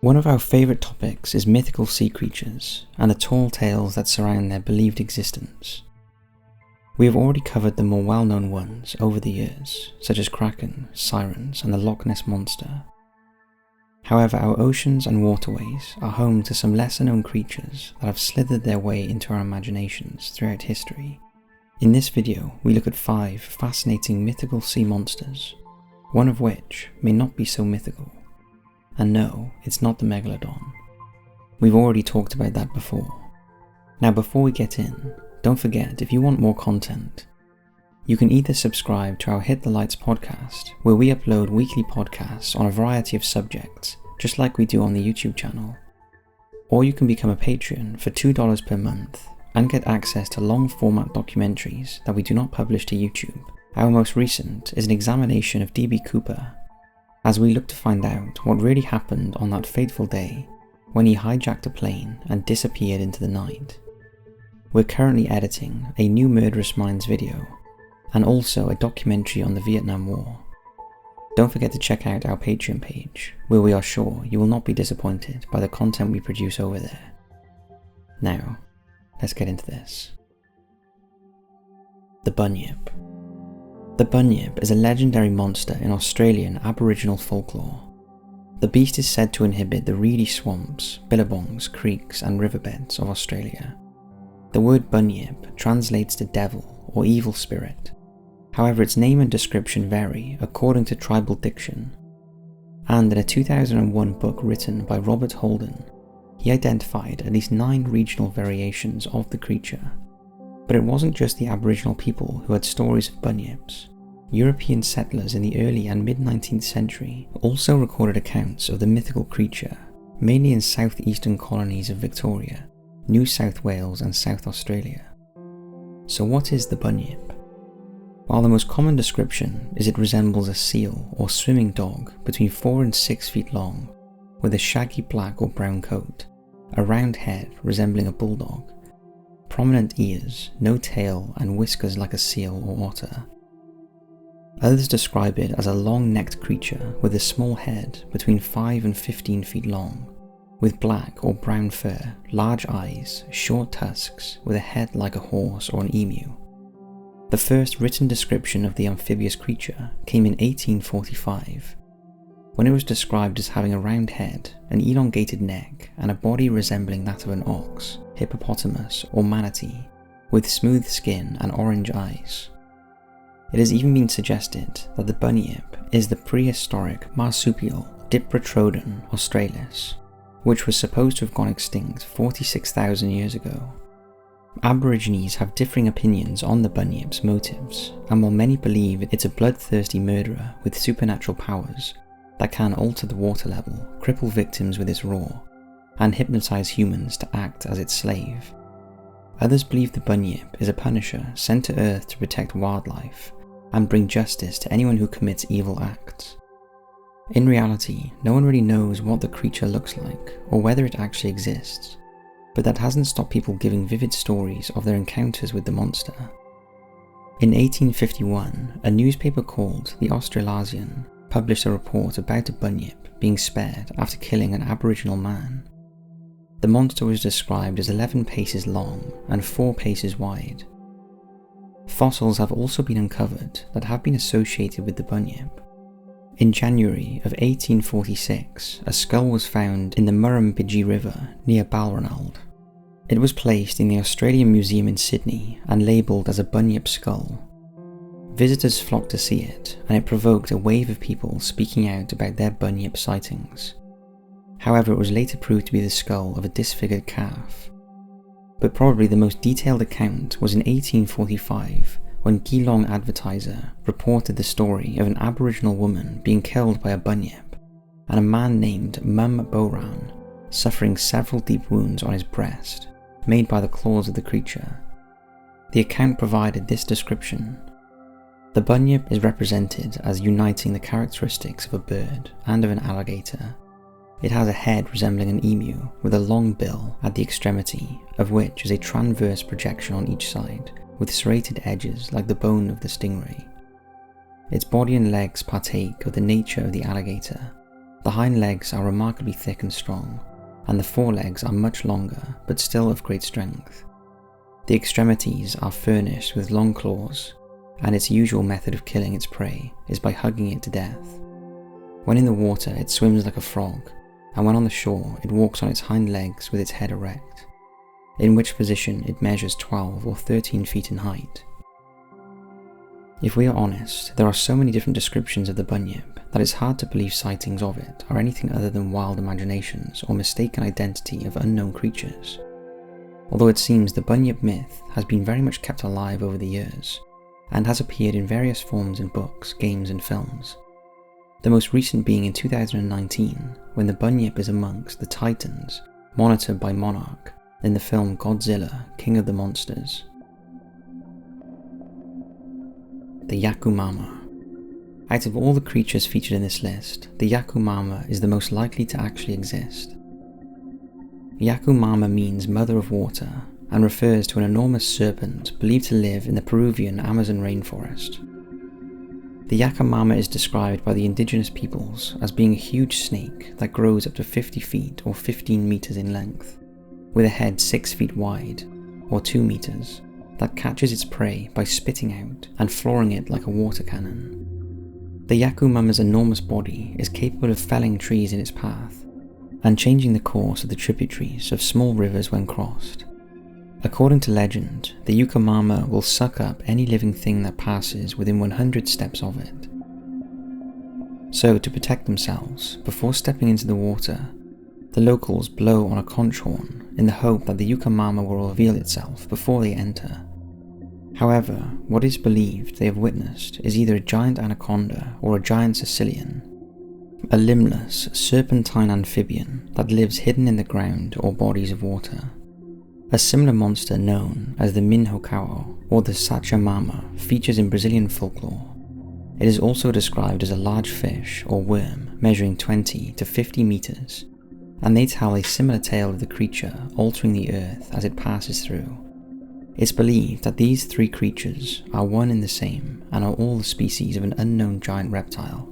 One of our favourite topics is mythical sea creatures and the tall tales that surround their believed existence. We have already covered the more well-known ones over the years, such as Kraken, Sirens and the Loch Ness Monster. However, our oceans and waterways are home to some lesser-known creatures that have slithered their way into our imaginations throughout history. In this video, we look at 5 fascinating mythical sea monsters, one of which may not be so mythical. And no, it's not the Megalodon. We've already talked about that before. Now before we get in, don't forget, if you want more content, you can either subscribe to our Hit the Lights podcast, where we upload weekly podcasts on a variety of subjects, just like we do on the YouTube channel, or you can become a patron for $2 per month and get access to long format documentaries that we do not publish to YouTube. Our most recent is an examination of D.B. Cooper, as we look to find out what really happened on that fateful day when he hijacked a plane and disappeared into the night. We're currently editing a new Murderous Minds video, and also a documentary on the Vietnam War. Don't forget to check out our Patreon page, where we are sure you will not be disappointed by the content we produce over there. Now, let's get into this. The Bunyip. The Bunyip is a legendary monster in Australian Aboriginal folklore. The beast is said to inhabit the reedy swamps, billabongs, creeks and riverbeds of Australia. The word Bunyip translates to devil or evil spirit. However, its name and description vary according to tribal diction. And in a 2001 book written by Robert Holden, he identified at least 9 regional variations of the creature. But it wasn't just the Aboriginal people who had stories of bunyips. European settlers in the early and mid-19th century also recorded accounts of the mythical creature, mainly in southeastern colonies of Victoria, New South Wales and South Australia. So what is the bunyip? While the most common description is it resembles a seal or swimming dog between 4 and 6 feet long, with a shaggy black or brown coat, a round head resembling a bulldog, prominent ears, no tail and whiskers like a seal or otter. Others describe it as a long-necked creature with a small head between 5 and 15 feet long, with black or brown fur, large eyes, short tusks, with a head like a horse or an emu. The first written description of the amphibious creature came in 1845, when it was described as having a round head, an elongated neck, and a body resembling that of an ox, hippopotamus or manatee, with smooth skin and orange eyes. It has even been suggested that the bunyip is the prehistoric marsupial Diprotrodon australis, which was supposed to have gone extinct 46,000 years ago. Aborigines have differing opinions on the bunyip's motives, and while many believe it's a bloodthirsty murderer with supernatural powers that can alter the water level, cripple victims with its roar, and hypnotize humans to act as its slave, others believe the bunyip is a punisher sent to Earth to protect wildlife and bring justice to anyone who commits evil acts. In reality, no one really knows what the creature looks like or whether it actually exists, but that hasn't stopped people giving vivid stories of their encounters with the monster. In 1851, a newspaper called the Australasian published a report about a bunyip being spared after killing an Aboriginal man. The monster was described as 11 paces long and 4 paces wide. Fossils have also been uncovered that have been associated with the bunyip. In January of 1846, a skull was found in the Murrumbidgee River near Balranald. It was placed in the Australian Museum in Sydney and labelled as a bunyip skull. Visitors flocked to see it, and it provoked a wave of people speaking out about their bunyip sightings. However, it was later proved to be the skull of a disfigured calf. But probably the most detailed account was in 1845, when Geelong Advertiser reported the story of an Aboriginal woman being killed by a bunyip, and a man named Mum Boran suffering several deep wounds on his breast, made by the claws of the creature. The account provided this description: the bunyip is represented as uniting the characteristics of a bird and of an alligator. It has a head resembling an emu with a long bill at the extremity, of which is a transverse projection on each side, with serrated edges like the bone of the stingray. Its body and legs partake of the nature of the alligator, The hind legs are remarkably thick and strong, and the forelegs are much longer but still of great strength. The extremities are furnished with long claws, and its usual method of killing its prey is by hugging it to death. When in the water it swims like a frog, and when on the shore it walks on its hind legs with its head erect, in which position it measures 12 or 13 feet in height. If we are honest, there are so many different descriptions of the Bunyip that it's hard to believe sightings of it are anything other than wild imaginations or mistaken identity of unknown creatures. Although it seems the Bunyip myth has been very much kept alive over the years, and has appeared in various forms in books, games and films. The most recent being in 2019, when the Bunyip is amongst the Titans, monitored by Monarch, in the film Godzilla, King of the Monsters. The Yakumama. Out of all the creatures featured in this list, the Yakumama is the most likely to actually exist. Yakumama means mother of water, and refers to an enormous serpent believed to live in the Peruvian Amazon rainforest. The Yakumama is described by the indigenous peoples as being a huge snake that grows up to 50 feet or 15 meters in length, with a head 6 feet wide, or 2 meters, that catches its prey by spitting out and flooring it like a water cannon. The Yakumama's enormous body is capable of felling trees in its path, and changing the course of the tributaries of small rivers when crossed. According to legend, the Yakumama will suck up any living thing that passes within 100 steps of it. So, to protect themselves, before stepping into the water, the locals blow on a conch horn in the hope that the Yakumama will reveal itself before they enter. However, what is believed they have witnessed is either a giant anaconda or a giant Sicilian, a limbless, serpentine amphibian that lives hidden in the ground or bodies of water. A similar monster known as the Mythical or the Sachamama features in Brazilian folklore. It is also described as a large fish or worm measuring 20 to 50 meters, and they tell a similar tale of the creature altering the earth as it passes through. It's believed that these three creatures are one and the same and are all the species of an unknown giant reptile.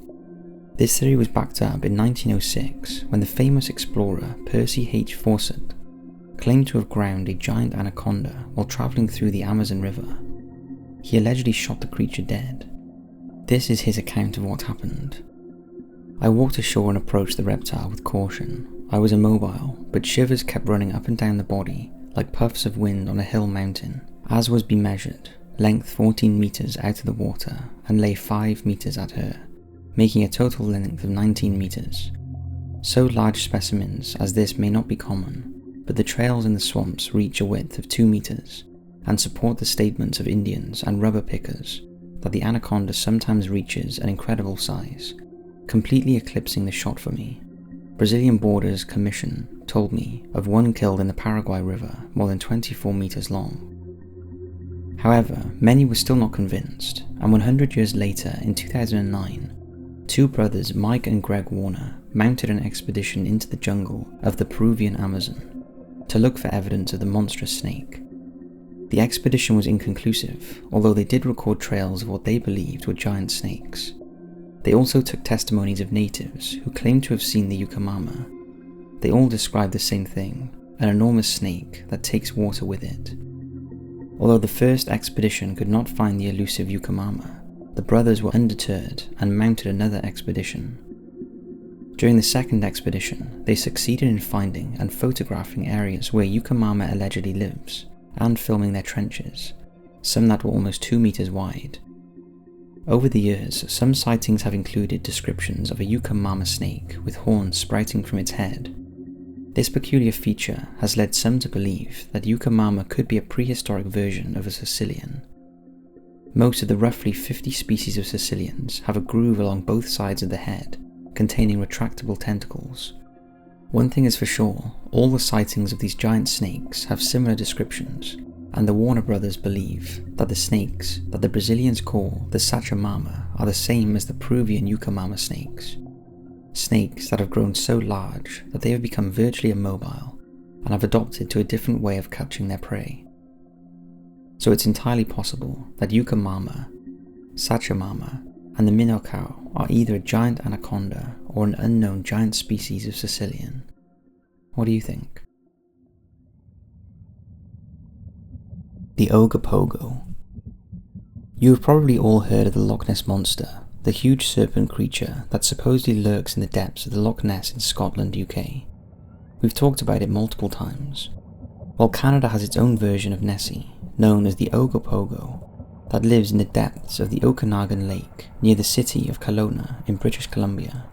This theory was backed up in 1906 when the famous explorer Percy H. Fawcett claimed to have ground a giant anaconda while travelling through the Amazon River. He allegedly shot the creature dead. This is his account of what happened. I walked ashore and approached the reptile with caution. I was immobile, but shivers kept running up and down the body like puffs of wind on a hill mountain. As was be measured, length 14 meters out of the water and lay 5 meters at her, making a total length of 19 meters. So large specimens as this may not be common, but the trails in the swamps reach a width of 2 meters and support the statements of Indians and rubber pickers that the anaconda sometimes reaches an incredible size, completely eclipsing the shot for me. Brazilian Borders Commission told me of one killed in the Paraguay River more than 24 meters long. However, many were still not convinced, and 100 years later in 2009, two brothers Mike and Greg Warner mounted an expedition into the jungle of the Peruvian Amazon to look for evidence of the monstrous snake. The expedition was inconclusive, although they did record trails of what they believed were giant snakes. They also took testimonies of natives who claimed to have seen the Yakumama. They all described the same thing, an enormous snake that takes water with it. Although the first expedition could not find the elusive Yakumama, the brothers were undeterred and mounted another expedition. During the second expedition, they succeeded in finding and photographing areas where Yakumama allegedly lives, and filming their trenches, some that were almost 2 meters wide. Over the years, some sightings have included descriptions of a Yakumama snake with horns sprouting from its head. This peculiar feature has led some to believe that Yakumama could be a prehistoric version of a Sicilian. Most of the roughly 50 species of Sicilians have a groove along both sides of the head, containing retractable tentacles. One thing is for sure, all the sightings of these giant snakes have similar descriptions, and the Warner brothers believe that the snakes that the Brazilians call the Sachamama are the same as the Peruvian Yakumama snakes. Snakes that have grown so large that they have become virtually immobile and have adopted to a different way of catching their prey. So it's entirely possible that Yakumama, Sachamama, and the Mythical are either a giant anaconda or an unknown giant species of Sicilian. What do you think? The Ogopogo. You have probably all heard of the Loch Ness Monster, the huge serpent creature that supposedly lurks in the depths of the Loch Ness in Scotland, UK. We've talked about it multiple times. While Canada has its own version of Nessie, known as the Ogopogo, that lives in the depths of the Okanagan Lake near the city of Kelowna in British Columbia.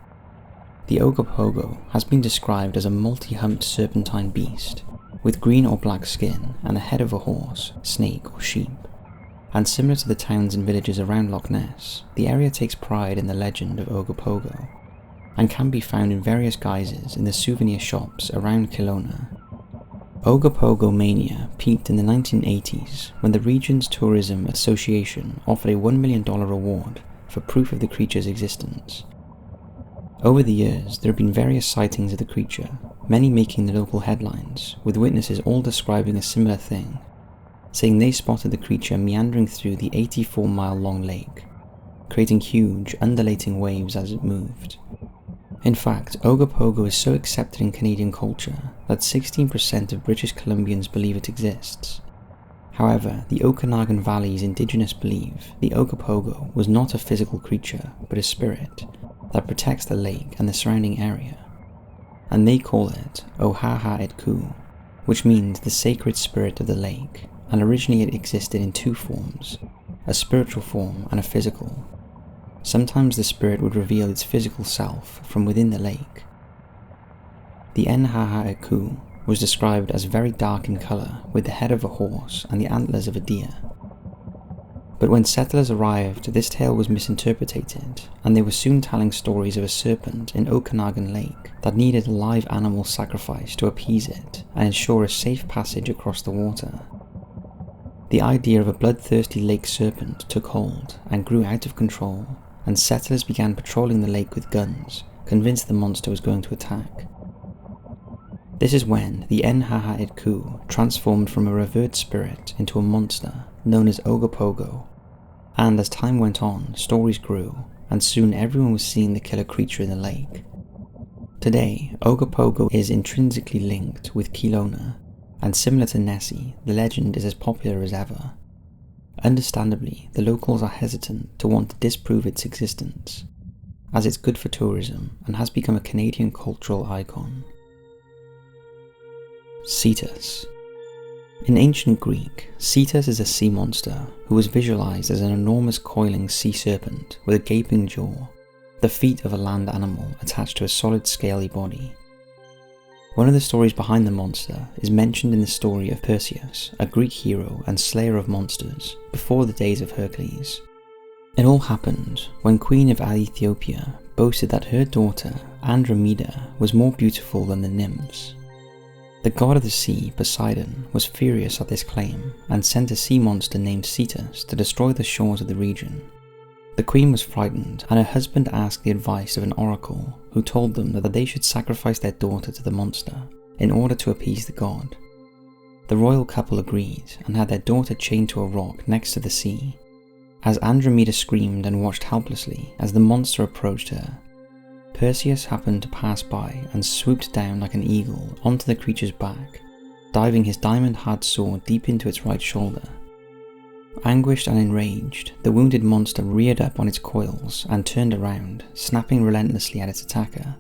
The Ogopogo has been described as a multi-humped serpentine beast with green or black skin and the head of a horse, snake or sheep. And similar to the towns and villages around Loch Ness, the area takes pride in the legend of Ogopogo and can be found in various guises in the souvenir shops around Kelowna. Ogopogo mania peaked in the 1980s when the region's tourism association offered a $1 million reward for proof of the creature's existence. Over the years, there have been various sightings of the creature, many making the local headlines, with witnesses all describing a similar thing, saying they spotted the creature meandering through the 84-mile-long lake, creating huge, undulating waves as it moved. In fact, Ogopogo is so accepted in Canadian culture that 16% of British Columbians believe it exists. However, the Okanagan Valley's indigenous believe the Ogopogo was not a physical creature, but a spirit that protects the lake and the surrounding area, and they call it Ohaha-Etku, which means the sacred spirit of the lake, and originally it existed in two forms, a spiritual form and a physical. Sometimes the spirit would reveal its physical self from within the lake. The Ohaha-Etku was described as very dark in colour with the head of a horse and the antlers of a deer. But when settlers arrived, this tale was misinterpreted, and they were soon telling stories of a serpent in Okanagan Lake that needed a live animal sacrifice to appease it and ensure a safe passage across the water. The idea of a bloodthirsty lake serpent took hold and grew out of control, and settlers began patrolling the lake with guns, convinced the monster was going to attack. This is when the Ohaha-Etku transformed from a revered spirit into a monster known as Ogopogo, and as time went on, stories grew, and soon everyone was seeing the killer creature in the lake. Today, Ogopogo is intrinsically linked with Kelowna, and similar to Nessie, the legend is as popular as ever. Understandably, the locals are hesitant to want to disprove its existence, as it's good for tourism and has become a Canadian cultural icon. Cetus. In ancient Greek, Cetus is a sea monster who was visualized as an enormous coiling sea serpent with a gaping jaw, the feet of a land animal attached to a solid scaly body. One of the stories behind the monster is mentioned in the story of Perseus, a Greek hero and slayer of monsters, before the days of Hercules. It all happened when Queen of Ethiopia boasted that her daughter, Andromeda, was more beautiful than the nymphs. The god of the sea, Poseidon, was furious at this claim and sent a sea monster named Cetus to destroy the shores of the region. The queen was frightened, and her husband asked the advice of an oracle who told them that they should sacrifice their daughter to the monster in order to appease the god. The royal couple agreed and had their daughter chained to a rock next to the sea. As Andromeda screamed and watched helplessly as the monster approached her, Perseus happened to pass by and swooped down like an eagle onto the creature's back, diving his diamond-hard sword deep into its right shoulder. Anguished and enraged, the wounded monster reared up on its coils and turned around, snapping relentlessly at its attacker.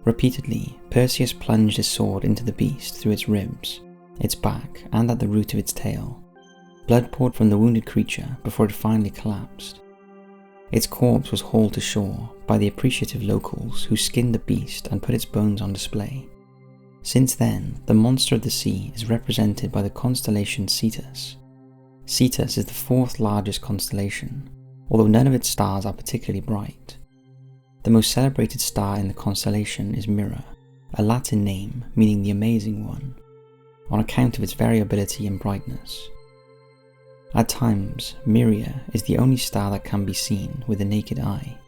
Repeatedly, Perseus plunged his sword into the beast through its ribs, its back, and at the root of its tail. Blood poured from the wounded creature before it finally collapsed. Its corpse was hauled to shore by the appreciative locals who skinned the beast and put its bones on display. Since then, the monster of the sea is represented by the constellation Cetus. Cetus is the fourth largest constellation, although none of its stars are particularly bright. The most celebrated star in the constellation is Mira, a Latin name meaning the amazing one, on account of its variability in brightness. At times, Myria is the only star that can be seen with the naked eye.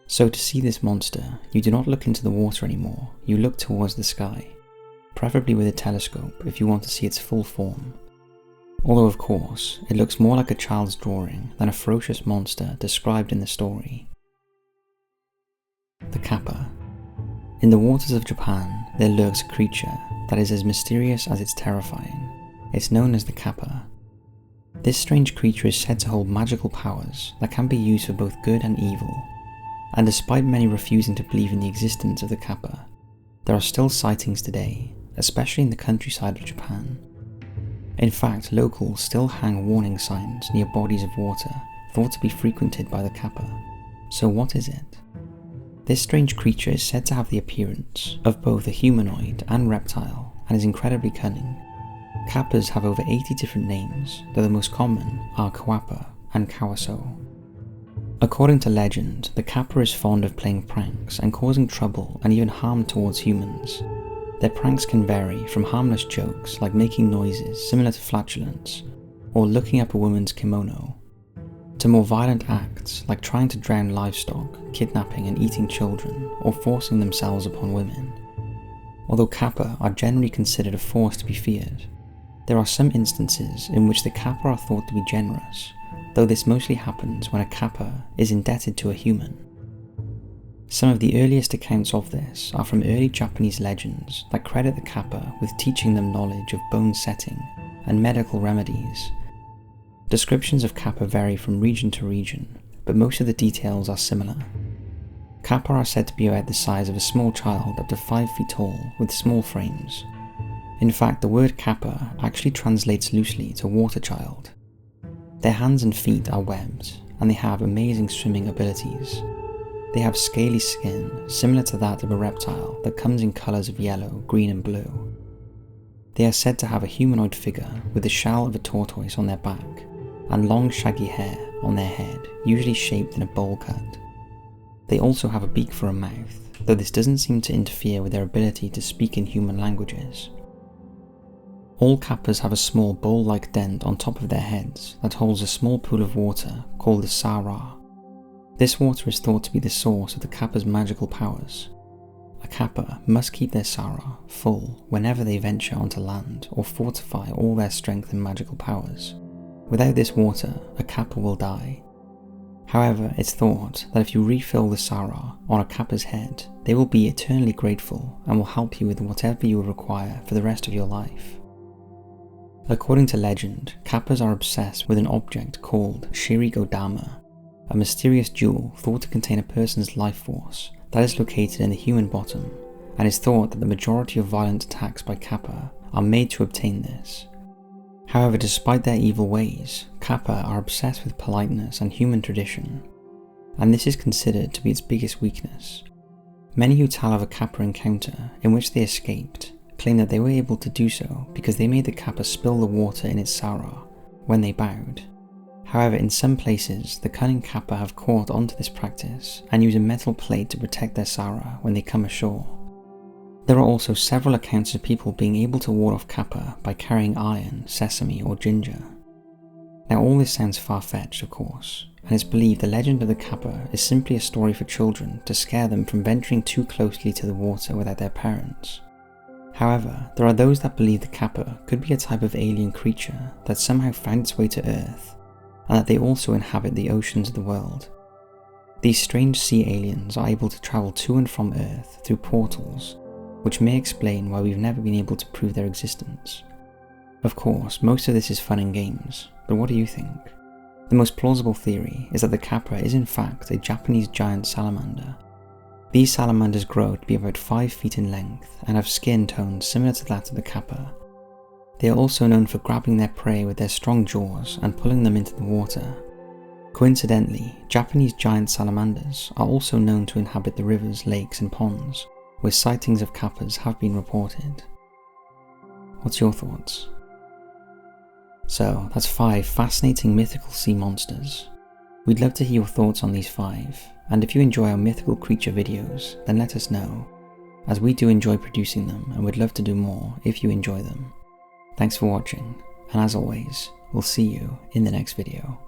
So to see this monster, you do not look into the water anymore, you look towards the sky, preferably with a telescope if you want to see its full form. although of course it looks more like a child's drawing than a ferocious monster described in the story. The Kappa. In the waters of Japan, there lurks a creature that is as mysterious as it's terrifying. It's known as the Kappa. This strange creature is said to hold magical powers that can be used for both good and evil, and despite many refusing to believe in the existence of the Kappa, there are still sightings today, especially in the countryside of Japan. In fact, locals still hang warning signs near bodies of water thought to be frequented by the Kappa. So what is it? This strange creature is said to have the appearance of both a humanoid and reptile and is incredibly cunning. Kappas have over 80 different names, though the most common are Kawapa and Kawaso. According to legend, the Kappa is fond of playing pranks and causing trouble and even harm towards humans. Their pranks can vary from harmless jokes like making noises similar to flatulence or looking up a woman's kimono, to more violent acts like trying to drown livestock, kidnapping and eating children, or forcing themselves upon women. Although Kappa are generally considered a force to be feared, there are some instances in which the Kappa are thought to be generous, though this mostly happens when a Kappa is indebted to a human. Some of the earliest accounts of this are from early Japanese legends that credit the Kappa with teaching them knowledge of bone setting and medical remedies. Descriptions of Kappa vary from region to region, but most of the details are similar. Kappa are said to be about the size of a small child up to 5 feet tall with small frames. In fact, the word Kappa actually translates loosely to water child. Their hands and feet are webbed, and they have amazing swimming abilities. They have scaly skin similar to that of a reptile that comes in colours of yellow, green and blue. They are said to have a humanoid figure with the shell of a tortoise on their back, and long shaggy hair on their head, usually shaped in a bowl cut. They also have a beak for a mouth, though this doesn't seem to interfere with their ability to speak in human languages. All Kappas have a small bowl-like dent on top of their heads that holds a small pool of water called the Sara. This water is thought to be the source of the Kappa's magical powers. A Kappa must keep their Sara full whenever they venture onto land or fortify all their strength and magical powers. Without this water, a Kappa will die. However, it's thought that if you refill the Sara on a Kappa's head, they will be eternally grateful and will help you with whatever you will require for the rest of your life. According to legend, Kappas are obsessed with an object called Shirigodama, a mysterious jewel thought to contain a person's life force that is located in the human bottom, and is thought that the majority of violent attacks by Kappa are made to obtain this. However, despite their evil ways, Kappa are obsessed with politeness and human tradition, and this is considered to be its biggest weakness. Many who tell of a Kappa encounter in which they escaped claim that they were able to do so because they made the Kappa spill the water in its Sara when they bowed. However, in some places, the cunning Kappa have caught onto this practice and use a metal plate to protect their Sara when they come ashore. There are also several accounts of people being able to ward off Kappa by carrying iron, sesame or ginger. Now all this sounds far-fetched of course, and it's believed the legend of the Kappa is simply a story for children to scare them from venturing too closely to the water without their parents. However, there are those that believe the Kappa could be a type of alien creature that somehow found its way to Earth, and that they also inhabit the oceans of the world. These strange sea aliens are able to travel to and from Earth through portals, which may explain why we've never been able to prove their existence. Of course, most of this is fun and games, but what do you think? The most plausible theory is that the Kappa is in fact a Japanese giant salamander. These salamanders grow to be about 5 feet in length and have skin tones similar to that of the Kappa. They are also known for grabbing their prey with their strong jaws and pulling them into the water. Coincidentally, Japanese giant salamanders are also known to inhabit the rivers, lakes and ponds, where sightings of Kappas have been reported. What's your thoughts? So, that's 5 fascinating mythical sea monsters. We'd love to hear your thoughts on these 5, and if you enjoy our mythical creature videos, then let us know, as we do enjoy producing them and would love to do more if you enjoy them. Thanks for watching, and as always, we'll see you in the next video.